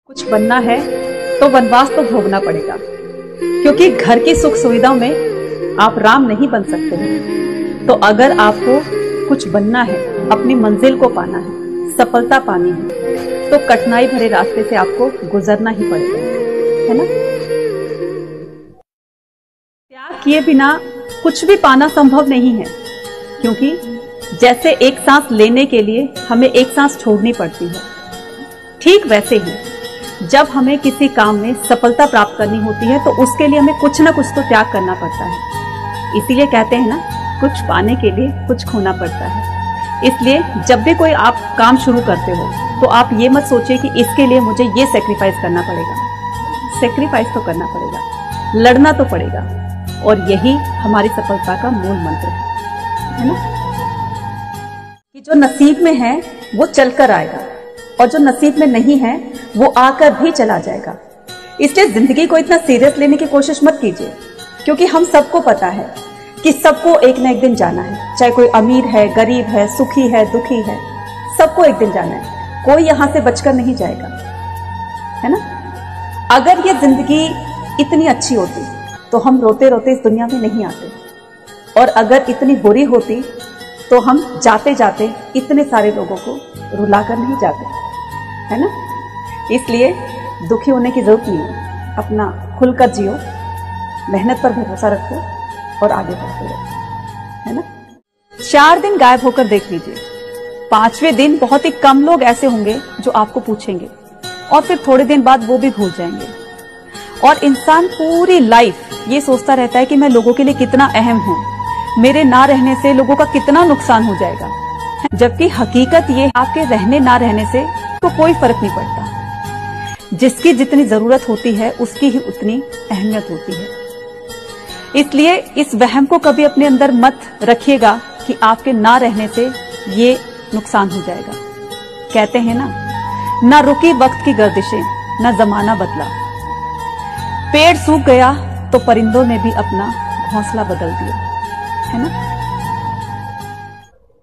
कुछ बनना है तो वनवास तो भोगना पड़ेगा, क्योंकि घर की सुख सुविधाओं में आप राम नहीं बन सकते हैं। तो अगर आपको कुछ बनना है, अपनी मंजिल को पाना है, सफलता पानी है, तो कठिनाई भरे रास्ते से आपको गुजरना ही पड़ेगा, है ना। त्याग किए बिना कुछ भी पाना संभव नहीं है, क्योंकि जैसे एक सांस लेने के लिए हमें एक सांस छोड़नी पड़ती है, ठीक वैसे ही जब हमें किसी काम में सफलता प्राप्त करनी होती है तो उसके लिए हमें कुछ ना कुछ तो त्याग करना पड़ता है। इसीलिए कहते हैं ना, कुछ पाने के लिए कुछ खोना पड़ता है। इसलिए जब भी कोई आप काम शुरू करते हो तो आप ये मत सोचिए कि इसके लिए मुझे ये सेक्रीफाइस करना पड़ेगा। सेक्रीफाइस तो करना पड़ेगा, लड़ना तो पड़ेगा, और यही हमारी सफलता का मूल मंत्र है ना, कि जो नसीब में है वो चलकर आएगा और जो नसीब में नहीं है वो आकर भी चला जाएगा। इसलिए जिंदगी को इतना सीरियस लेने की कोशिश मत कीजिए, क्योंकि हम सबको पता है कि सबको एक ना एक दिन जाना है। चाहे कोई अमीर है, गरीब है, सुखी है, दुखी है, सबको एक दिन जाना है। कोई यहां से बचकर नहीं जाएगा, है ना। अगर ये जिंदगी इतनी अच्छी होती तो हम रोते रोते इस दुनिया में नहीं आते, और अगर इतनी बुरी होती तो हम जाते जाते इतने सारे लोगों को रुलाकर नहीं जाते, है ना। इसलिए दुखी होने की जरूरत नहीं है, अपना खुलकर जियो, मेहनत पर भरोसा रखो और आगे बढ़ते रहो, है ना। 4 दिन गायब होकर देख लीजिए, 5वें दिन बहुत ही कम लोग ऐसे होंगे जो आपको पूछेंगे, और फिर थोड़े दिन बाद वो भी भूल जाएंगे। और इंसान पूरी लाइफ ये सोचता रहता है कि मैं लोगों के लिए कितना अहम हूं, मेरे ना रहने से लोगों का कितना नुकसान हो जाएगा, जबकि हकीकत ये आपके रहने ना रहने से तो कोई फर्क नहीं पड़ता। जिसकी जितनी जरूरत होती है उसकी ही उतनी अहमियत होती है। इसलिए इस वहम को कभी अपने अंदर मत रखिएगा कि आपके ना रहने से ये नुकसान हो जाएगा। कहते हैं ना रुकी वक्त की गर्दिशें, ना जमाना बदला। पेड़ सूख गया तो परिंदों ने भी अपना घोंसला बदल दिया, है ना।